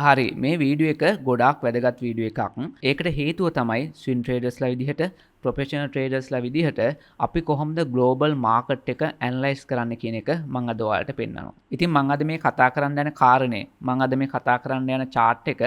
හරි මේ වීඩියෝ එක ගොඩාක් වැදගත් වීඩියෝ එකක්. ඒකට හේතුව තමයි ස්වින් ට්‍රේඩර්ස්ලා විදිහට ප්‍රොෆෙෂනල් ට්‍රේඩර්ස්ලා විදිහට අපි කොහොමද ග්ලෝබල් මාකට් එක ඇනලයිස් කරන්න කියන එක මම අද ඔයාලට පෙන්නනවා. ඉතින් මම අද මේ කතා කරන්න යන කාරණේ මම අද මේ කතා කරන්න යන chart එක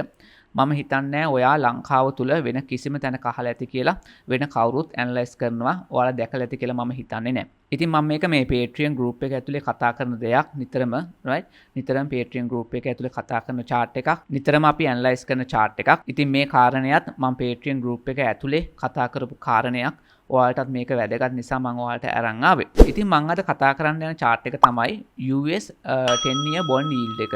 මම හිතන්නේ ඔයා ලංකාව තුල වෙන කිසිම තැනක අහලා ඇති කියලා වෙන කවුරුත් ඇනලයිස් කරනවා ඔයාලා දැකලා ඇති කියලා මම හිතන්නේ නැහැ. ඉතින් මම මේක මේ Patreon group එක ඇතුලේ කතා කරන දෙයක් නිතරම right නිතරම Patreon group එක ඇතුලේ කතා කරන chart එකක් නිතරම අපි ඇනලයිස් කරන chart එකක්. ඉතින් මේ කාරණේත් මම Patreon group එක ඇතුලේ කතා කරපු කාරණයක්. ඔයාලටත් මේක වැදගත් නිසා මම ඔයාලට අරන් ආවේ. ඉතින් මම අද කතා කරන්න යන chart එක තමයි US 10 year bond yield එක.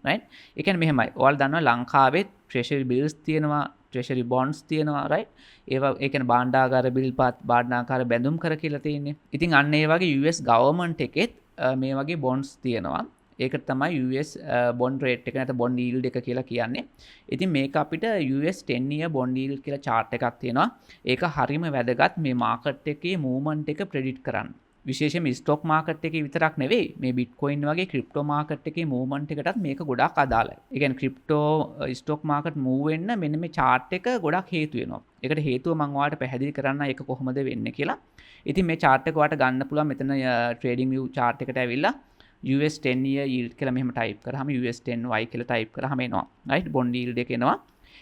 right ඒ කියන්නේ මෙහෙමයි. ඔයාලා දන්නවා ලංකාවේ treasury bills තියෙනවා, treasury bonds තියෙනවා, right? ඒවා ඒ කියන්නේ භාණ්ඩාගාර බිල් පාත් භාණ්ඩාගාර බැඳුම් කර කියලා තියෙන්නේ. ඉතින් අන්න ඒ වගේ US government එකෙත් මේ වගේ bonds තියෙනවා. ඒකට තමයි US bond rate එක නැත්නම් bond yield එක කියලා කියන්නේ. ඉතින් මේක අපිට US 10 year bond yield කියලා chart එකක් තියෙනවා. ඒක හරිම වැදගත් මේ market එකේ movement එක predict කරන්න. විශේෂයෙන්ම ස්ටොක් මාකට් එකේ විතරක් නෙවෙයි මේ බිට්කොයින් වගේ ක්‍රිප්ටෝ මාකට් එකේ මූවමන්ට් එකටත් මේක ගොඩක් අදාළයි. ඒ කියන්නේ ක්‍රිප්ටෝ ස්ටොක් මාකට් මූව් වෙන්න මෙන්න මේ chart එක ගොඩක් හේතු වෙනවා. ඒකට හේතුව මම ඔයාලට පැහැදිලි කරන්න ඒක කොහොමද වෙන්නේ කියලා. ඉතින් මේ chart එක ඔයාලට ගන්න පුළුවන් මෙතන trading view chart එකට ඇවිල්ලා US 10 year yield කියලා මෙහෙම type කරාම US 10y කියලා type කරාම එනවා. right bond yield එක එනවා.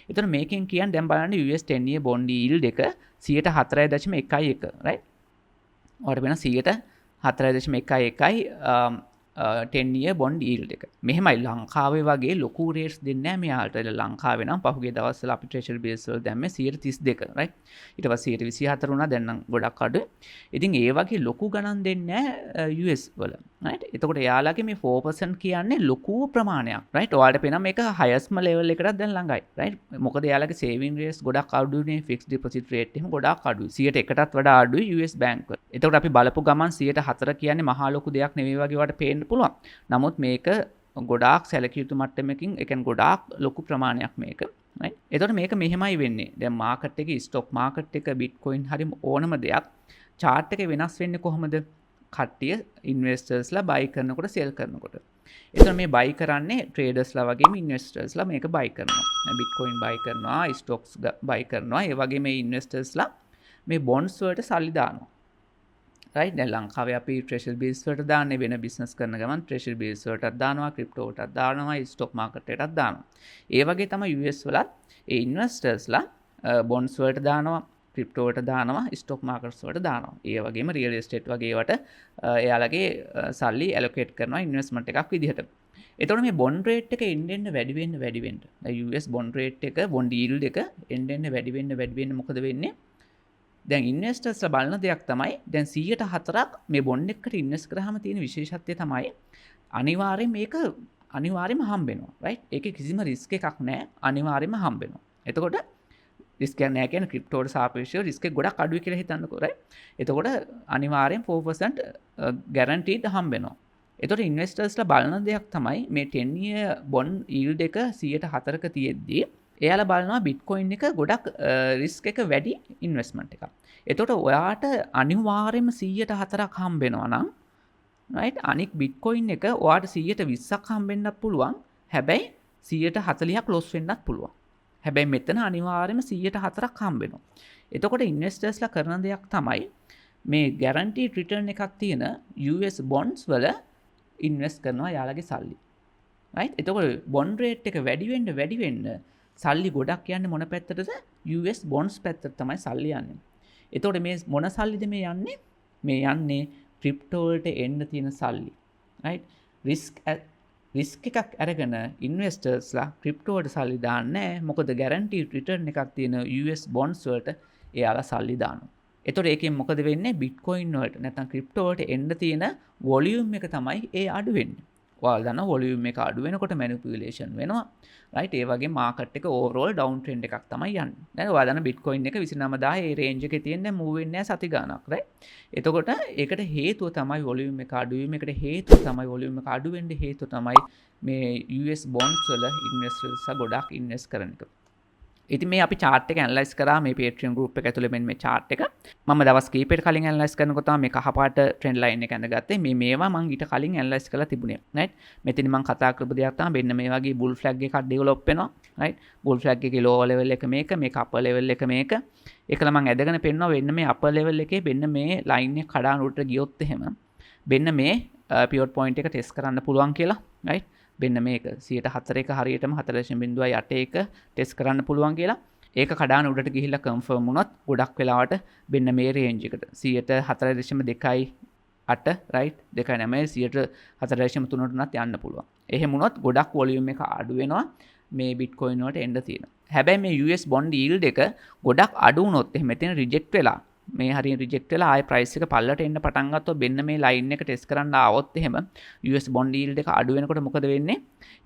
එතන මේකෙන් කියන්නේ දැන් බලන්න US 10 year bond yield එක 4.1 right ඔයාලට වෙන 4.1 10 year bond yield එක. මෙහෙමයි ලංකාවේ වගේ ලොකු rates දෙන්නේ නැහැ මෙයාට. ලංකාවේ නම් පහුගිය දවස්වල අපි treasury bills වල දැම්මේ 32 right. ඊට පස්සේ 24 වුණා දැන් නම් ගොඩක් අඩුයි. ඉතින් ඒ වගේ ලොකු ගණන් දෙන්නේ නැහැ US වල. right. එතකොට එයාලගේ මේ 4% කියන්නේ ලොකු ප්‍රමාණයක්. right. ඔයාලට පේනවා මේක highest level එකටත් දැන් ළඟයි. right. මොකද එයාලගේ saving rates ගොඩක් අඩුයිනේ fixed deposit rate එහෙම ගොඩක් අඩුයි. 100%ටත් වඩා අඩුයි US bank වල. එතකොට අපි බලපු ගමන් 4% කියන්නේ මහා ලොකු දෙයක් නෙවෙයි වගේ ඔයාලට පේන්න පුළුවන්. නමුත් මේක ගොඩාක් සැලකිය යුතු මට්ටමකින් ඒ කියන්නේ ගොඩාක් ලොකු ප්‍රමාණයක් මේක. right. එතකොට මේක මෙහෙමයි වෙන්නේ. දැන් මාකට් එකේ ස්ටොක් මාකට් එක බිට්කොයින් හරිම ඕනම දෙයක් chart එකේ වෙනස් වෙන්නේ කොහොමද? කට්ටිය ඉන්වෙස්ටර්ස්ලා buy කරනකොට sell කරනකොට. එතකොට මේ buy කරන්නේ traders ලා වගේම ඉන්වෙස්ටර්ස්ලා මේක buy කරනවා. බිට්කොයින් buy කරනවා, stocks buy කරනවා. ඒ වගේ මේ ඉන්වෙස්ටර්ස්ලා මේ bonds වලට සල්ලි දානවා. right දැන් ලංකාවේ අපි treasury bills වලට දාන්නේ වෙන business කරන ගමන් treasury bills වලටත් දානවා, crypto වලටත් දානවා, stock market එකටත් දානවා. ඒ වගේ තමයි US වලත් ඒ ඉන්වෙස්ටර්ස්ලා bonds වලට දානවා, crypto වලට දානවා, stock markets වලට දානවා. ඒ වගේම real estate වගේ ඒවට එයාලගේ සල්ලි allocate කරනවා investment එකක් විදිහට. එතකොට මේ bond rate එක එන්න වැඩි වෙන්න US bond rate එක bond yield එක එන්න වැඩි වෙන්න මොකද වෙන්නේ? දැන් ඉන්වෙස්ටර්ස්ලා බලන දෙයක් තමයි දැන් 104ක් මේ බොන්ඩ් එකකට ඉන්වෙස්ට් කරාම තියෙන විශේෂත්වය තමයි අනිවාර්යයෙන්ම හම්බ වෙනවා. right ඒකේ කිසිම රිස්ක් එකක් නැහැ. අනිවාර්යයෙන්ම හම්බ වෙනවා. එතකොට රිස්ක් එක නැහැ කියන්නේ ක්‍රිප්ටෝ වල සාපේක්ෂව රිස්ක් එක ගොඩක් අඩුයි කියලා හිතන්නකෝ. right එතකොට අනිවාර්යෙන් 4% guaranteed හම්බ වෙනවා. එතකොට ඉන්වෙස්ටර්ස්ලා බලන දෙයක් තමයි මේ 10 year bond yield එක 104ක තියෙද්දී එයාලා බලනවා බිට්කොයින් එක ගොඩක් රිස්ක් එක වැඩි ඉන්වෙස්ට්මන්ට් එකක්. එතකොට ඔයාට අනිවාර්යයෙන්ම 104ක් හම්බ වෙනවා නම් right අනික බිට්කොයින් එක ඔයාට 120ක් හම්බ වෙන්නත් පුළුවන්. හැබැයි 140ක් ලොස් වෙන්නත් පුළුවන්. හැබැයි මෙතන අනිවාර්යයෙන්ම 104ක් හම්බ වෙනවා. එතකොට ඉන්වෙස්ටර්ස්ලා කරන දෙයක් තමයි මේ guaranteed return එකක් තියෙන US bonds වල ඉන්වෙස්ට් කරනවා යාළගේ සල්ලි. right එතකොට bond rate එක වැඩි වෙන්න සල්ලි ගොඩක් යන්නේ මොන පැත්තටද? US bonds පැත්තට තමයි සල්ලි යන්නේ. එතකොට මේ මොන සල්ලිද මේ යන්නේ? මේ යන්නේ ක්‍රිප්ටෝ වලට එන්න තියෙන සල්ලි. right රිස්ක් එකක් අරගෙන ඉන්වෙස්ටර්ස්ලා ක්‍රිප්ටෝ වලට සල්ලි දාන්නේ නැහැ. මොකද guaranteed return එකක් තියෙන US bonds වලට එයාලා සල්ලි දානවා. එතකොට ඒකෙන් මොකද වෙන්නේ? බිට්කොයින් වලට නැත්නම් ක්‍රිප්ටෝ වලට එන්න තියෙන වොලියුම් එක තමයි ඒ අඩු වෙන්නේ. ඔයාලා දන්නා වොලියුම් එක අඩු වෙනකොට මැනිපියුලේෂන් වෙනවා. right ඒ වගේ මාකට් එක ඕවර්ऑල් ඩවුන් ට්‍රෙන්ඩ් එකක් තමයි යන්නේ. දැන් ඔයාලා දන්න බිට්කොයින් එක 29000 ඒ රේන්ජ් එකේ තියෙන දැන් මූව් වෙන්නේ නැහැ සති ගාණක්. right එතකොට ඒකට හේතුව තමයි වොලියුම් එක අඩු වීම. ඒකට හේතුව තමයි වොලියුම් එක අඩු වෙන්න හේතුව තමයි මේ US bonds වල ඉන්වෙස්ටර්ස්ලා ගොඩක් ඉන්වෙස්ට් කරන එක. ඉතින් මේ අපි chart එක ඇනලයිස් කරා මේ Patreon group එක ඇතුලේ මෙන්න මේ chart එක. මම දවස් කීපයකට කලින් ඇනලයිස් කරනකොට තමයි මේ කහපාට trend line එක ඇඳගත්තේ. මේවා මම ඊට කලින් ඇනලයිස් කරලා තිබුණේ. right? මෙතන මම කතා කරපු දෙයක් තමයි මෙන්න මේ වගේ bull flag එකක් develop වෙනවා. right? bull flag එකේ lower level එක මේක upper level එක මේක. ඒකල මම ඇදගෙන පෙන්නනවා වෙන්න මේ upper level එකේ වෙන්න මේ line එක කඩාන උඩට ගියොත් එහෙම වෙන්න මේ pivot point එක test කරන්න පුළුවන් කියලා. right? වෙන්න මේක 104ක හරියටම 4.81 ටෙස්ට් කරන්න පුළුවන් කියලා. ඒක කඩාන උඩට ගිහිල්ලා කන්ෆර්ම් වුණොත් ගොඩක් වෙලාවට වෙන්න මේ රේන්ජ් එකට 4.28 right 2.9 4.3ට උනත් යන්න පුළුවන්. එහෙම වුණොත් ගොඩක් වොලියුම් එක අඩු වෙනවා මේ Bitcoin වලට එන්න තියෙනවා. හැබැයි මේ US bond yield එක ගොඩක් අඩු වුණොත් එහෙම මෙතන රිජෙක්ට් වෙලා මේ හරියට රිජෙක්ට් වෙලා ආයේ price එක පල්ලට එන්න පටන් ගත්තොත් මෙන්න මේ line එක ටෙස්ට් කරන්න ආවොත් එහෙම US bond yield එක අඩු වෙනකොට මොකද වෙන්නේ?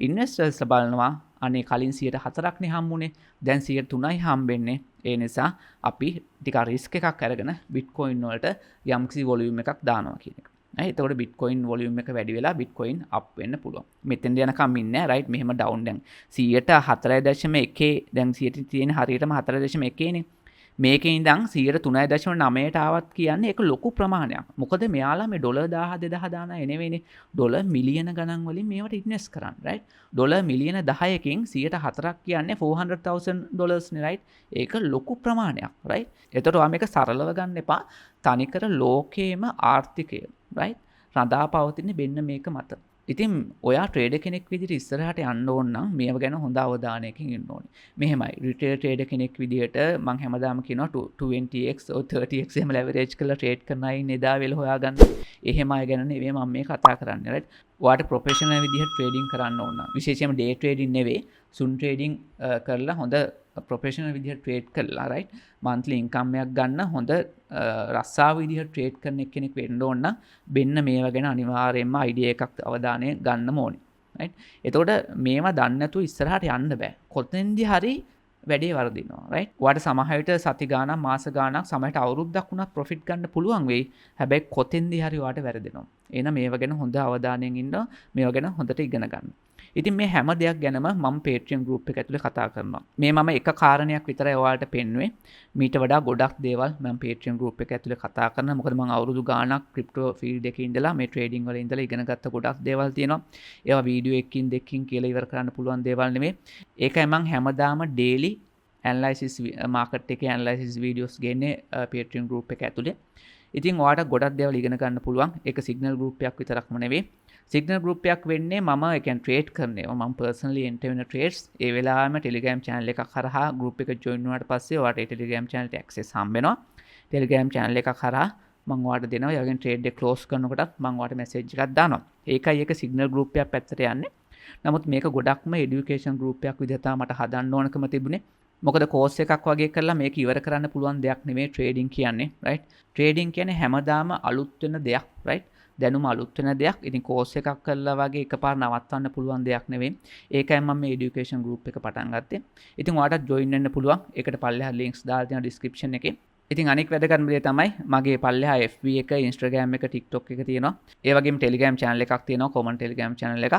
investors බලනවා අනේ කලින් 104ක් නේ හම්බුනේ දැන් 103යි හම්බෙන්නේ. ඒ නිසා අපි ටික රිස්ක් එකක් අරගෙන Bitcoin වලට යම්කිසි volume එකක් දානවා කියන එක. එතකොට Bitcoin volume එක වැඩි වෙලා Bitcoin up වෙන්න පුළුවන්. මෙතෙන්ද යනකම් ඉන්නේ right මෙහෙම down දැන් 4.1 දැන් 100 තියෙන හරියටම 4.1 නේ. මේකේ ඉඳන් 3.9ට ආවත් කියන්නේ ඒක ලොකු ප්‍රමාණයක්. මොකද මෙයාලා මේ ඩොලර් 1000 2000 දාන අය නෙවෙයිනේ. ඩොලර් මිලියන ගණන් වලින් මේවට ඉන්වෙස්ට් කරන්නේ right. ඩොලර් මිලියන 10කින් 104ක් කියන්නේ $400,000 නේ right. ඒක ලොකු ප්‍රමාණයක් right. එතකොට ඔයා මේක සරලව ගන්න එපා. තනිකර ලෝකේම ආර්ථිකය right. රඳා පවතින මෙන්න මේක මත. ඉතින් ඔයා ට්‍රේඩර් කෙනෙක් විදිහට ඉස්සරහට යන්න ඕන නම් මේව ගැන හොඳ අවධානයකින් ඉන්න ඕනේ. මෙහෙමයි රිටේල් ට්‍රේඩර් කෙනෙක් විදිහට මම හැමදාම කියනවා 20x or 30x එහෙම ලෙවරේජ් කරලා ට්‍රේඩ් කරන අය නෙදා වෙල හොයාගන්න. එහෙම අය ගැන නෙවෙයි මම මේ කතා කරන්නේ right. ඔයාට ප්‍රොෆෙෂනල් විදිහට ට්‍රේඩින් කරන්න ඕන නම් විශේෂයෙන්ම ඩේ ට්‍රේඩින් නෙවෙයි සුන් ට්‍රේඩින් කරලා හොඳ ප්‍රොෆෙෂනල් විදිහට ට්‍රේඩ් කරලා right monthly income එකක් ගන්න හොඳ රස්සාව විදිහට ට්‍රේඩ් කරන කෙනෙක් වෙන්න ඕන නම් මෙන්න මේවා ගැන අනිවාර්යයෙන්ම අයිඩියා එකක් අවධානය ගන්න ඕනේ right. එතකොට මේවා දන්නේ නැතුව ඉස්සරහට යන්න බෑ. කොතෙන්දී හරි වැඩේ වර්ධිනවා right. ඔයාට සමහර විට සති ගාණක් මාස ගාණක් සමහරට අවුරුද්දක් වුණත් ප්‍රොෆිට් ගන්න පුළුවන් වෙයි. හැබැයි කොතෙන්දී හරි ඔයාට වැරදෙනවා. එහෙනම් මේවා ගැන හොඳ අවධානයෙන් ඉන්න මේවා ගැන හොඳට ඉගෙන ගන්න. ඉතින් මේ හැම දෙයක් ගැනම මම Patreon group එක ඇතුලේ කතා කරනවා. මේ මම එක කාරණයක් විතරයි ඔයාලට පෙන්නුවේ. මීට වඩා ගොඩක් දේවල් මම Patreon group එක ඇතුලේ කතා කරනවා. මොකද මම අවුරුදු ගාණක් ක්‍රිප්ටෝ ෆීල්ඩ් එකේ ඉඳලා මේ ට්‍රේඩින් වල ඉඳලා ඉගෙන ගත්ත ගොඩක් දේවල් තියෙනවා. ඒවා වීඩියෝ එකකින් දෙකකින් කියලා ඉවර කරන්න පුළුවන් දේවල් නෙමෙයි. ඒකයි මම හැමදාම daily analysis market එකේ analysis videos ගේන්නේ Patreon group එක ඇතුලේ. ඉතින් ඔයාලට ගොඩක් දේවල් ඉගෙන ගන්න පුළුවන්. ඒක signal group එකක් විතරක්ම නෙවෙයි. සිගනල් ගෲප් එකක් වෙන්නේ මම ඒ කියන්නේ ට්‍රේඩ් කරනවා මම පර්සනලි එන්ටර් වෙන ට්‍රේඩ්ස් ඒ වෙලාවෙම Telegram channel එකක් කරහා group එක join වුණාට පස්සේ ඔයාලට ඒ Telegram channel එකට access හම්බ වෙනවා Telegram channel එකක් කරහා මම ඔයාලට දෙනවා ඒ වගේ ට්‍රේඩ් එක close කරනකොටත් මම ඔයාලට message එකක් දානවා ඒකයි ඒක සිගනල් ගෲප් එකක් පැත්තට යන්නේ නමුත් මේක ගොඩක්ම education group එකක් විදිහට මට හදන්න ඕනකම තිබුණේ මොකද කෝස් එකක් වගේ කරලා මේක ඉවර කරන්න පුළුවන් දෙයක් නෙමෙයි ට්‍රේඩින් කියන්නේ right ට්‍රේඩින් කියන්නේ හැමදාම අලුත් වෙන දෙයක් right දැනුම අලුත් වෙන දෙයක්. ඉතින් කෝස් එකක් කරලා වගේ එකපාර නවත්තන්න පුළුවන් දෙයක් නෙවෙයි. ඒකයි මම මේ এডুকেෂන් ගෲප් එක පටන් ගත්තේ. ඉතින් ඔයාලට ජොයින් වෙන්න පුළුවන්. ඒකට පල්ලෙහා links දාලා තියෙනවා description එකේ. ඉතින් අනෙක් වැදගත්ම දේ තමයි මගේ පල්ලෙහා FB එක, Instagram එක, TikTok එක තියෙනවා. ඒ වගේම Telegram channel එකක් තියෙනවා. common Telegram channel එක.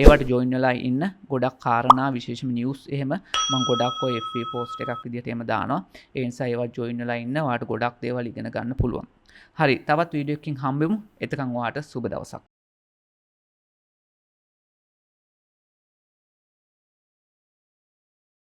ඒවට ජොයින් වෙලා ඉන්න ගොඩක් කාරණා විශේෂම news එහෙම මම ගොඩක් ඔය FB post එකක් විදිහට එහෙම දානවා. ඒ නිසා ඒවට ජොයින් වෙලා ඉන්න ඔයාලට ගොඩක් දේවල් ඉගෙන ගන්න පුළුවන්. හරි තවත් වීඩියෝ එකකින් හම්බෙමු. එතකන් ඔයාලට සුබ දවසක්.